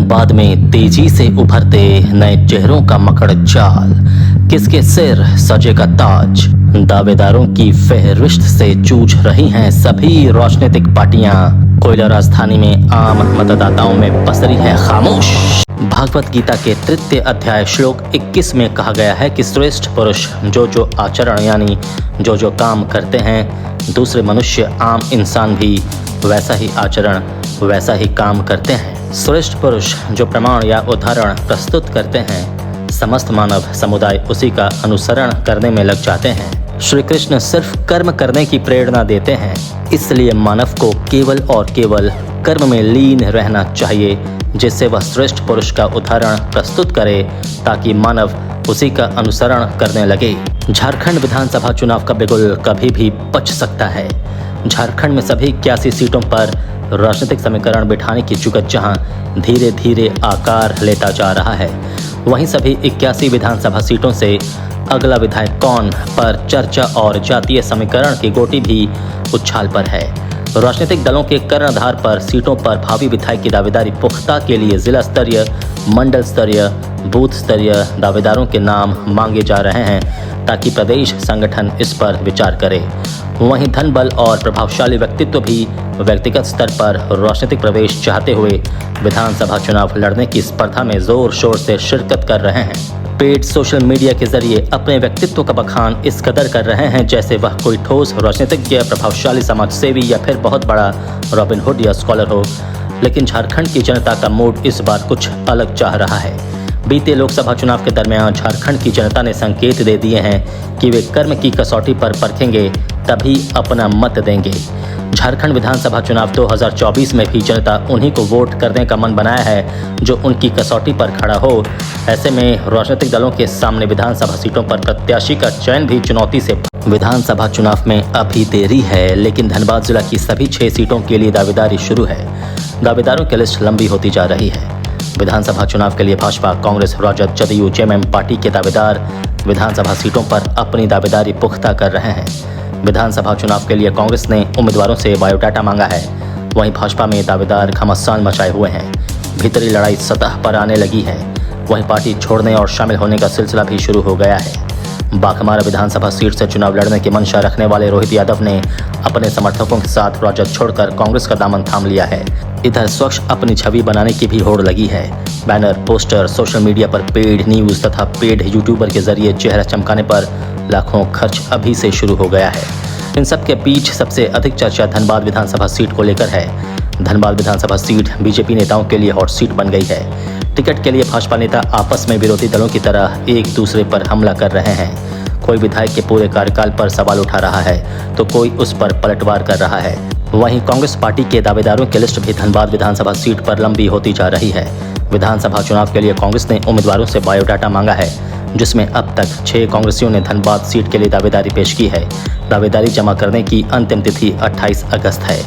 धनबाद में तेजी से उभरते नए चेहरों का मकड़ जाल, किसके सिर सजेगा ताज। दावेदारों की फहरिस्त से जूझ रही हैं सभी राजनीतिक पार्टियां। कोयला राजधानी में आम मतदाताओं में पसरी है खामोश। भागवत गीता के तृतीय अध्याय श्लोक 21 में कहा गया है कि श्रेष्ठ पुरुष जो आचरण यानी जो काम करते हैं, दूसरे मनुष्य आम इंसान भी वैसा ही आचरण वैसा ही काम करते हैं। श्रेष्ठ पुरुष जो प्रमाण या उदाहरण प्रस्तुत करते हैं, समस्त मानव समुदाय उसी का अनुसरण करने में लग जाते हैं। श्री कृष्ण सिर्फ कर्म करने की प्रेरणा देते हैं, इसलिए मानव को केवल और केवल कर्म में लीन रहना चाहिए, जिससे वह श्रेष्ठ पुरुष का उदाहरण प्रस्तुत करे ताकि मानव उसी का अनुसरण करने लगे। झारखंड विधानसभा चुनाव का बिगुल कभी भी बच सकता है। झारखंड में सभी 81 सीटों पर राजनीतिक समीकरण बिठाने की जुगत जहां धीरे धीरे आकार लेता जा रहा है, वहीं सभी 81 विधानसभा सीटों से अगला विधायक कौन पर चर्चा और जातीय समीकरण की गोटी भी उछाल पर है। राजनीतिक दलों के कर्णधार पर सीटों पर भावी विधायक की दावेदारी पुख्ता के लिए जिला स्तरीय, मंडल स्तरीय, बूथ स्तरीय दावेदारों के नाम मांगे जा रहे हैं ताकि प्रदेश संगठन इस पर विचार करे। वहीं धन बल और प्रभावशाली व्यक्तित्व भी व्यक्तिगत स्तर पर राजनीतिक प्रवेश चाहते हुए विधानसभा चुनाव लड़ने की स्पर्धा में जोर शोर से शिरकत कर रहे हैं। पेड सोशल मीडिया के जरिए अपने व्यक्तित्व का बखान इस कदर कर रहे हैं जैसे वह कोई ठोस राजनीतिज्ञ, प्रभावशाली समाजसेवी या फिर बहुत बड़ा रॉबिनहुड या स्कॉलर हो। लेकिन झारखंड की जनता का मूड इस बार कुछ अलग चाह रहा है। बीते लोकसभा चुनाव के दरमियान झारखंड की जनता ने संकेत दे दिए हैं कि वे कर्म की कसौटी पर परखेंगे तभी अपना मत देंगे। झारखंड विधानसभा चुनाव 2024 में भी जनता उन्हीं को वोट करने का मन बनाया है जो उनकी कसौटी पर खड़ा हो। ऐसे में राजनीतिक दलों के सामने विधानसभा सीटों पर प्रत्याशी का चयन भी चुनौती से। विधानसभा चुनाव में अभी देरी है, लेकिन धनबाद जिला की सभी 6 सीटों के लिए दावेदारी शुरू है। दावेदारों की लिस्ट लंबी होती जा रही है। विधानसभा चुनाव के लिए भाजपा, कांग्रेस, राजद, जदयू, जेएमएम पार्टी के दावेदार विधानसभा सीटों पर अपनी दावेदारी पुख्ता कर रहे हैं। विधानसभा चुनाव के लिए कांग्रेस ने उम्मीदवारों से बायोडाटा मांगा है, वहीं भाजपा में दावेदार घमासान मचाए हुए हैं। भीतरी लड़ाई सतह पर आने लगी है, वहीं पार्टी छोड़ने और शामिल होने का सिलसिला भी शुरू हो गया है। बाघमारा विधानसभा सीट से चुनाव लड़ने की मंशा रखने वाले रोहित यादव ने अपने समर्थकों के साथ राजद छोड़कर कांग्रेस का दामन थाम लिया है। इधर स्वच्छ अपनी छवि बनाने की भी होड़ लगी है। बैनर, पोस्टर, सोशल मीडिया पर पेड न्यूज तथा पेड यूट्यूबर के जरिए चेहरा चमकाने पर लाखों खर्च अभी से शुरू हो गया है। इन सब के बीच सबसे अधिक चर्चा धनबाद विधानसभा सीट को लेकर है। धनबाद विधानसभा सीट बीजेपी नेताओं के लिए हॉट सीट बन गई है। टिकट के लिए भाजपा नेता आपस में विरोधी दलों की तरह एक दूसरे पर हमला कर रहे हैं। कोई विधायक के पूरे कार्यकाल पर सवाल उठा रहा है तो कोई उस पर पलटवार कर रहा है। वहीं कांग्रेस पार्टी के दावेदारों की लिस्ट भी धनबाद विधानसभा सीट पर लंबी होती जा रही है। विधानसभा चुनाव के लिए कांग्रेस ने उम्मीदवारों से बायोडाटा मांगा है, जिसमें अब तक 6 कांग्रेसियों ने धनबाद सीट के लिए दावेदारी पेश की है। दावेदारी जमा करने की अंतिम तिथि 28 अगस्त है।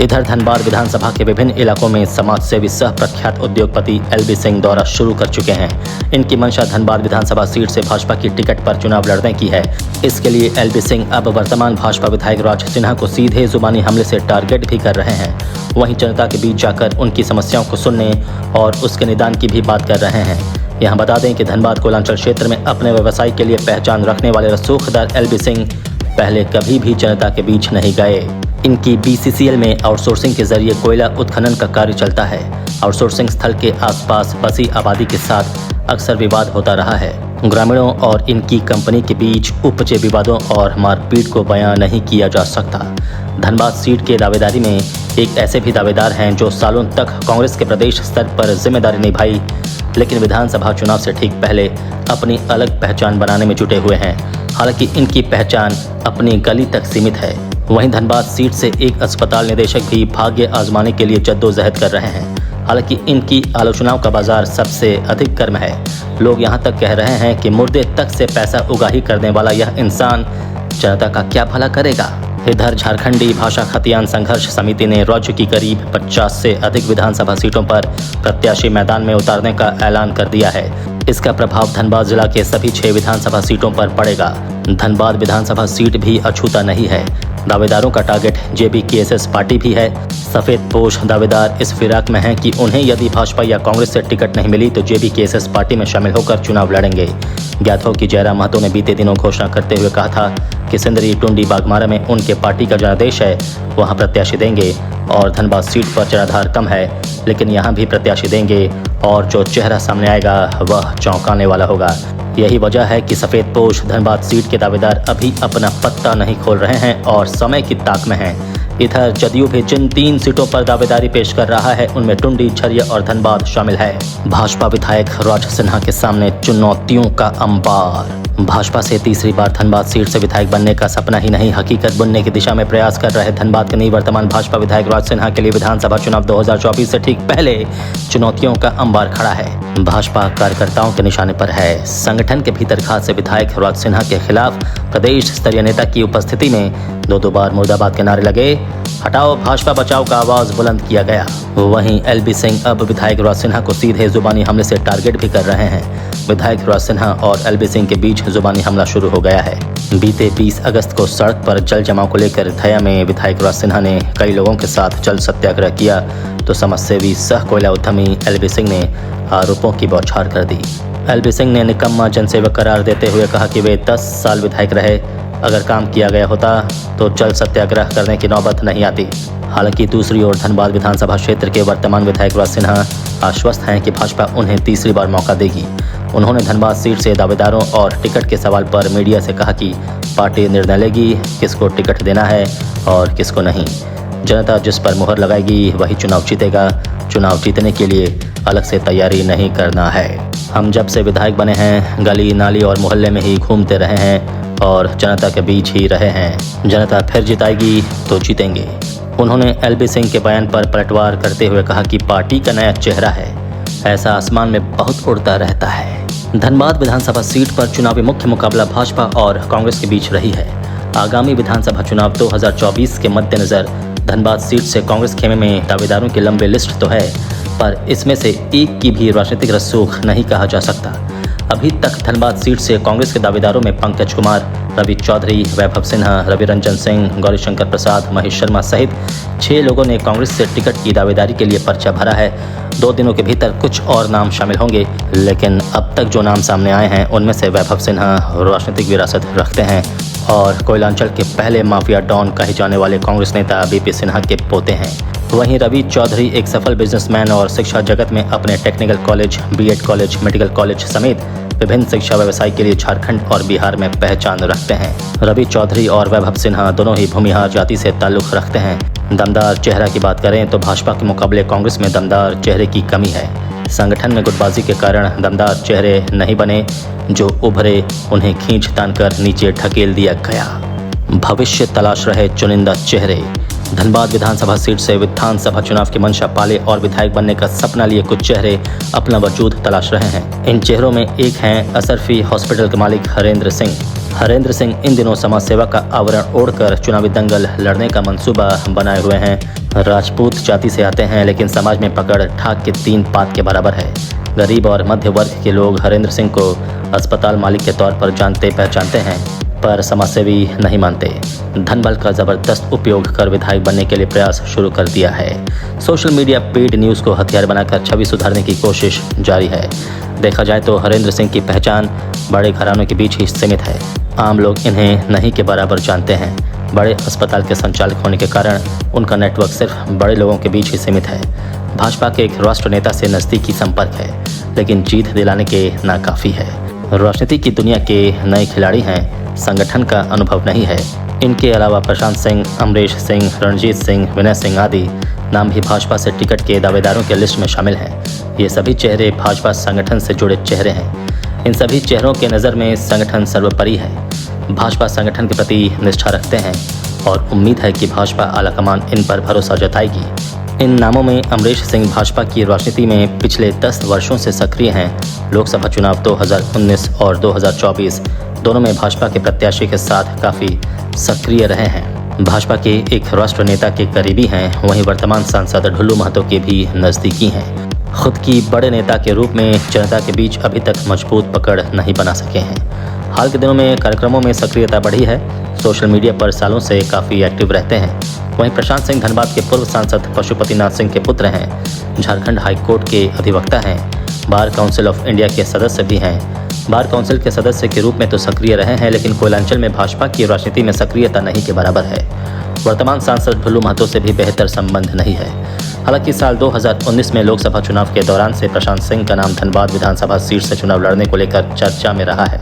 इधर धनबाद विधानसभा के विभिन्न इलाकों में समाज सेवी सह प्रख्यात उद्योगपति एलबी सिंह दौरा शुरू कर चुके हैं। इनकी मंशा धनबाद विधानसभा सीट से भाजपा की टिकट पर चुनाव लड़ने की है। इसके लिए एलबी सिंह अब वर्तमान भाजपा विधायक राज सिन्हा को सीधे जुबानी हमले से टारगेट भी कर रहे हैं। वहीं जनता के बीच जाकर उनकी समस्याओं को सुनने और उसके निदान की भी बात कर रहे हैं। यहाँ बता दें कि धनबाद कोयलांचल क्षेत्र में अपने व्यवसाय के लिए पहचान रखने वाले रसूखदार एलबी सिंह पहले कभी भी जनता के बीच नहीं गए। इनकी बीसीसीएल में आउटसोर्सिंग के जरिए कोयला उत्खनन का कार्य चलता है। आउटसोर्सिंग स्थल के आसपास बसी आबादी के साथ अक्सर विवाद होता रहा है। ग्रामीणों और इनकी कंपनी के बीच उपजे विवादों और मारपीट को बयां नहीं किया जा सकता। धनबाद सीट के दावेदारी में एक ऐसे भी दावेदार हैं जो सालों तक कांग्रेस के प्रदेश स्तर पर जिम्मेदारी निभाई, लेकिन विधानसभा चुनाव से ठीक पहले अपनी अलग पहचान बनाने में जुटे हुए हैं। हालांकि इनकी पहचान अपनी गली तक सीमित है। वहीं धनबाद सीट से एक अस्पताल निदेशक भी भाग्य आजमाने के लिए जद्दोजहद कर रहे हैं। हालांकि इनकी आलोचनाओं का बाजार सबसे अधिक गर्म है। लोग यहां तक कह रहे हैं कि मुर्दे तक से पैसा उगाही करने वाला यह इंसान जनता का क्या भला करेगा। इधर झारखंडी भाषा खतियान संघर्ष समिति ने राज्य की करीब 50 से अधिक विधानसभा सीटों पर प्रत्याशी मैदान में उतारने का ऐलान कर दिया है। इसका प्रभाव धनबाद जिला के सभी 6 विधानसभा सीटों पर पड़ेगा। धनबाद विधानसभा सीट भी अछूता नहीं है। दावेदारों का टारगेट JBKSS पार्टी भी है। सफेद पोश दावेदार इस फिराक में हैं कि उन्हें यदि भाजपा या कांग्रेस से टिकट नहीं मिली तो JBKSS पार्टी में शामिल होकर चुनाव लड़ेंगे। ज्ञात हो कि जयराम महतो ने बीते दिनों घोषणा करते हुए कहा था कि सिंदरी, टुंडी, बागमारा में उनके पार्टी का जनादेश है, वहां प्रत्याशी देंगे और धनबाद सीट पर जनाधार कम है लेकिन यहां भी प्रत्याशी देंगे और जो चेहरा सामने आएगा वह चौंकाने वाला होगा। यही वजह है कि सफेद पोश धनबाद सीट के दावेदार अभी अपना पत्ता नहीं खोल रहे हैं और समय की ताक में हैं। इधर जदयू भी जिन 3 सीटों पर दावेदारी पेश कर रहा है उनमें टुंडी, झरिया और धनबाद शामिल है। भाजपा विधायक राज सिन्हा के सामने चुनौतियों का अंबार। भाजपा से तीसरी बार धनबाद सीट से विधायक बनने का सपना ही नहीं, हकीकत बुनने की दिशा में प्रयास कर रहे धनबाद के निवर्तमान भाजपा विधायक राज सिन्हा के लिए विधानसभा चुनाव 2024 से ठीक पहले चुनौतियों का अंबार खड़ा है। भाजपा कार्यकर्ताओं के निशाने पर है। संगठन के भीतर खास से विधायक राज सिन्हा के खिलाफ प्रदेश स्तरीय नेता की उपस्थिति में 2 बार मुर्दाबाद के नारे लगे, हटाओ भाजपा बचाओ का आवाज बुलंद किया गया। वहीं LB सिंह अब विधायक राज सिन्हा को सीधे जुबानी हमले से टारगेट भी कर रहे हैं। विधायक राज सिन्हा और LB सिंह के बीच जुबानी हमला शुरू हो गया है। बीते 20 अगस्त को सड़क पर जल जमाव को लेकर धया में विधायक राज सिन्हा ने कई लोगों के साथ जल सत्याग्रह किया तो समाजसेवी सह कोयला उद्यमी LB सिंह ने आरोपों की बौछार कर दी। LB सिंह ने निकम्मा जनसेवक करार देते हुए कहा कि वे 10 साल विधायक रहे, अगर काम किया गया होता तो जल सत्याग्रह करने की नौबत नहीं आती। हालांकि दूसरी ओर धनबाद विधानसभा क्षेत्र के वर्तमान विधायक राज सिन्हा आश्वस्त हैं कि भाजपा उन्हें तीसरी बार मौका देगी। उन्होंने धनबाद सीट से दावेदारों और टिकट के सवाल पर मीडिया से कहा कि पार्टी निर्णय लेगी किसको टिकट देना है और किसको नहीं। जनता जिस पर मुहर लगाएगी वही चुनाव जीतेगा। चुनाव जीतने के लिए अलग से तैयारी नहीं करना है। हम जब से विधायक बने हैं गली नाली और मोहल्ले में ही घूमते रहे हैं और जनता के बीच ही रहे हैं। जनता फिर जिताएगी तो जीतेंगे। उन्होंने LB सिंह के बयान पर पलटवार करते हुए कहा कि पार्टी का नया चेहरा है, ऐसा आसमान में बहुत उड़ता रहता है। धनबाद विधानसभा सीट पर चुनावी मुख्य मुकाबला भाजपा और कांग्रेस के बीच रही है। आगामी विधानसभा चुनाव 2024 के मद्देनजर धनबाद सीट से कांग्रेस खेमे में दावेदारों की लंबी लिस्ट तो है, पर इसमें से एक की भी राजनीतिक रसूख नहीं कहा जा सकता। अभी तक धनबाद सीट से कांग्रेस के दावेदारों में पंकज कुमार, रवि चौधरी, वैभव सिन्हा, रवि रंजन सिंह, गौरीशंकर प्रसाद, महेश शर्मा सहित 6 लोगों ने कांग्रेस से टिकट की दावेदारी के लिए पर्चा भरा है। 2 दिनों के भीतर कुछ और नाम शामिल होंगे, लेकिन अब तक जो नाम सामने आए हैं उनमें से वैभव सिन्हा राजनीतिक विरासत रखते हैं और कोयलांचल के पहले माफिया डॉन कहे जाने वाले कांग्रेस नेता BP सिन्हा के पोते हैं। वहीं रवि चौधरी एक सफल बिजनेसमैन और शिक्षा जगत में अपने technical college, BEd college, medical college समेत विभिन्न शिक्षा व्यवसाय के लिए झारखंड और बिहार में पहचान रखते हैं। रवि चौधरी और वैभव सिन्हा दोनों ही भूमिहार जाति से ताल्लुक रखते हैं। दमदार चेहरा की बात करें तो भाजपा के मुकाबले कांग्रेस में दमदार चेहरे की कमी है। संगठन में गुटबाजी के कारण दमदार चेहरे नहीं बने, जो उभरे उन्हें खींच तान कर नीचे ढकेल दिया गया। भविष्य तलाश रहे चुनिंदा चेहरे। धनबाद विधानसभा सीट से विधानसभा चुनाव की मंशा पाले और विधायक बनने का सपना लिए कुछ चेहरे अपना वजूद तलाश रहे हैं। इन चेहरों में एक हैं असरफी हॉस्पिटल के मालिक हरेंद्र सिंह। हरेंद्र सिंह इन दिनों समाज सेवा का आवरण ओढ़कर चुनावी दंगल लड़ने का मंसूबा बनाए हुए हैं। राजपूत जाति से आते हैं लेकिन समाज में पकड़ ठाक के 3 पात के बराबर है। गरीब और मध्य वर्ग के लोग हरेंद्र सिंह को अस्पताल मालिक के तौर पर जानते पहचानते हैं, पर समाजसेवी नहीं मानते। धनबल का जबरदस्त उपयोग कर विधायक बनने के लिए प्रयास शुरू कर दिया है। सोशल मीडिया पेड न्यूज़ को हथियार बनाकर छवि सुधारने की कोशिश जारी है। देखा जाए तो हरेंद्र सिंह की पहचान बड़े घरानों के बीच ही सीमित है। आम लोग इन्हें नहीं के बराबर जानते हैं। बड़े अस्पताल के संचालक होने के कारण उनका नेटवर्क सिर्फ बड़े लोगों के बीच ही सीमित है। भाजपा के एक राष्ट्र नेता से नज़दीकी संपर्क है, लेकिन जीत दिलाने के नाकाफी है। राजनीति की दुनिया के नए खिलाड़ी हैं, संगठन का अनुभव नहीं है। इनके अलावा प्रशांत सिंह, अमरीश सिंह, रणजीत सिंह, विनय सिंह आदि नाम भी भाजपा से टिकट के दावेदारों के लिस्ट में शामिल हैं। ये सभी चेहरे भाजपा संगठन से जुड़े चेहरे हैं। इन सभी चेहरों के नज़र में संगठन सर्वोपरि है। भाजपा संगठन के प्रति निष्ठा रखते हैं और उम्मीद है कि भाजपा आलाकमान इन पर भरोसा जताएगी। इन नामों में अमरीश सिंह भाजपा की राजनीति में पिछले 10 वर्षों से सक्रिय हैं। लोकसभा चुनाव 2019 और 2024 दोनों में भाजपा के प्रत्याशी के साथ काफ़ी सक्रिय रहे हैं। भाजपा के एक राष्ट्र नेता के करीबी हैं, वहीं वर्तमान सांसद ढुल्लू महतो के भी नज़दीकी हैं। खुद की बड़े नेता के रूप में जनता के बीच अभी तक मजबूत पकड़ नहीं बना सके हैं। हाल के दिनों में कार्यक्रमों में सक्रियता बढ़ी है। सोशल मीडिया पर सालों से काफ़ी एक्टिव रहते हैं। वहीं प्रशांत सिंह धनबाद के पूर्व सांसद पशुपतिनाथ सिंह के पुत्र हैं। झारखंड हाई कोर्ट के अधिवक्ता हैं। बार काउंसिल ऑफ इंडिया के सदस्य भी हैं। बार काउंसिल के सदस्य के रूप में तो सक्रिय रहे हैं, लेकिन कोयलांचल में भाजपा की राजनीति में सक्रियता नहीं के बराबर है। वर्तमान सांसद ढुल्लू महतो से भी बेहतर संबंध नहीं है। हालांकि साल 2019 में लोकसभा चुनाव के दौरान से प्रशांत सिंह का नाम धनबाद विधानसभा सीट से चुनाव लड़ने को लेकर चर्चा में रहा है।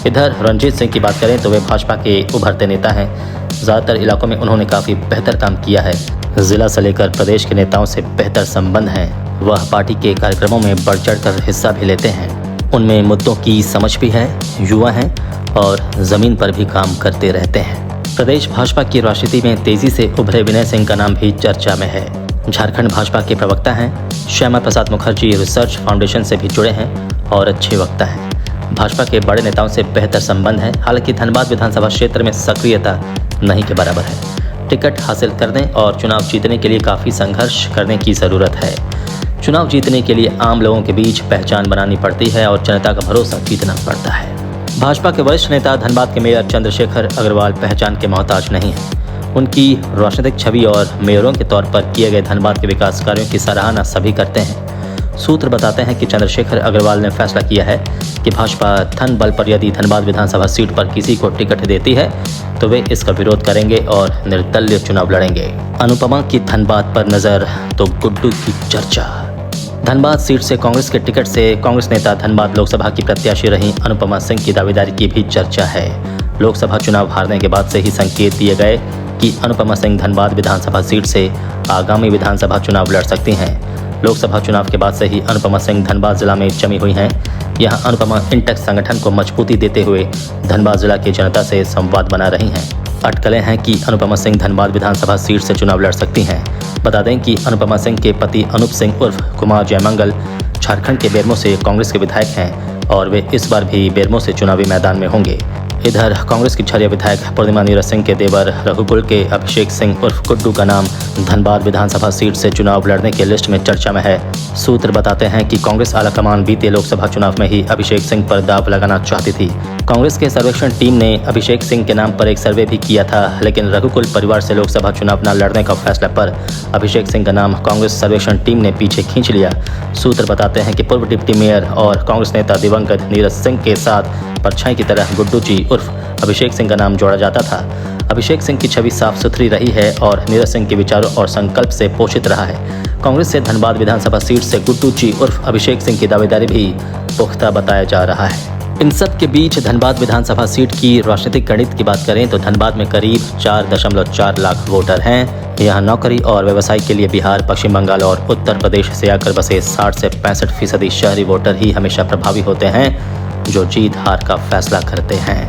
इधर रणजीत सिंह की बात करें तो वे भाजपा के उभरते नेता हैं। ज़्यादातर इलाकों में उन्होंने काफ़ी बेहतर काम किया है। जिला से लेकर प्रदेश के नेताओं से बेहतर संबंध हैं। वह पार्टी के कार्यक्रमों में बढ़ चढ़कर हिस्सा भी लेते हैं। उनमें मुद्दों की समझ भी है, युवा हैं और ज़मीन पर भी काम करते रहते हैं। प्रदेश भाजपा की राजनीति में तेजी से उभरे विनय सिंह का नाम भी चर्चा में है। झारखंड भाजपा के प्रवक्ता हैं। श्यामा प्रसाद मुखर्जी रिसर्च फाउंडेशन से भी जुड़े हैं और अच्छे वक्ता हैं। भाजपा के बड़े नेताओं से बेहतर संबंध है। हालांकि धनबाद विधानसभा क्षेत्र में सक्रियता नहीं के बराबर है। टिकट हासिल करने और चुनाव जीतने के लिए काफ़ी संघर्ष करने की ज़रूरत है। चुनाव जीतने के लिए आम लोगों के बीच पहचान बनानी पड़ती है और जनता का भरोसा जीतना पड़ता है। भाजपा के वरिष्ठ नेता धनबाद के मेयर चंद्रशेखर अग्रवाल पहचान के मोहताज नहीं हैं। उनकी राजनीतिक छवि और मेयरों के तौर पर किए गए धनबाद के विकास कार्यों की सराहना सभी करते हैं। सूत्र बताते हैं कि चंद्रशेखर अग्रवाल ने फैसला किया है कि भाजपा धन बल पर यदि धनबाद विधानसभा सीट पर किसी को टिकट देती है तो वे इसका विरोध करेंगे और निर्दलीय चुनाव लड़ेंगे। अनुपमा की धनबाद पर नजर तो गुड्डू की चर्चा। धनबाद सीट से कांग्रेस के टिकट से कांग्रेस नेता धनबाद लोकसभा की प्रत्याशी रही अनुपमा सिंह की दावेदारी की भी चर्चा है। लोकसभा चुनाव हारने के बाद से ही संकेत दिए गए कि अनुपमा सिंह धनबाद विधानसभा सीट से आगामी विधानसभा चुनाव लड़ सकती हैं। लोकसभा चुनाव के बाद से ही अनुपमा सिंह धनबाद जिला में जमी हुई हैं। यहां अनुपमा इंटेक्स संगठन को मजबूती देते हुए धनबाद जिला की जनता से संवाद बना रही हैं। अटकलें हैं कि अनुपमा सिंह धनबाद विधानसभा सीट से चुनाव लड़ सकती हैं। बता दें कि अनुपमा सिंह के पति अनूप सिंह उर्फ कुमार जयमंगल झारखंड के बेरमो से कांग्रेस के विधायक हैं और वे इस बार भी बेरमो से चुनावी मैदान में होंगे। इधर कांग्रेस की छरिया विधायक पूर्णिमा नीरज सिंह के देवर रघुकुल के अभिषेक सिंह उर्फ गुड्डू का नाम धनबाद विधानसभा सीट से चुनाव लड़ने के लिस्ट में चर्चा में है। सूत्र बताते हैं कि कांग्रेस आलाकमान बीते लोकसभा चुनाव में ही अभिषेक सिंह पर दाव लगाना चाहती थी। कांग्रेस के सर्वेक्षण टीम ने अभिषेक सिंह के नाम पर एक सर्वे भी किया था, लेकिन रघुकुल परिवार से लोकसभा चुनाव न लड़ने का फैसला पर अभिषेक सिंह का नाम कांग्रेस सर्वेक्षण टीम ने पीछे खींच लिया। सूत्र बताते हैं कि पूर्व डिप्टी मेयर और कांग्रेस नेता दिवंगत नीरज सिंह के साथ परछाई की तरह गुड्डू जी उर्फ अभिषेक सिंह का नाम जोड़ा जाता था। अभिषेक सिंह की छवि साफ सुथरी रही है और नीरज सिंह के विचारों और संकल्प से पोषित रहा है। कांग्रेस से धनबाद विधानसभा सीट से गुड्डू जी उर्फ अभिषेक सिंह की दावेदारी भी पुख्ता बताया जा रहा है। इन सब के बीच धनबाद विधानसभा सीट की राजनीतिक गणित की बात करें तो धनबाद में करीब 4.4 लाख वोटर हैं। यहाँ नौकरी और व्यवसाय के लिए बिहार, पश्चिम बंगाल और उत्तर प्रदेश से आकर बसे 60 से 65% शहरी वोटर ही हमेशा प्रभावी होते हैं, जो जीत हार का फैसला करते हैं।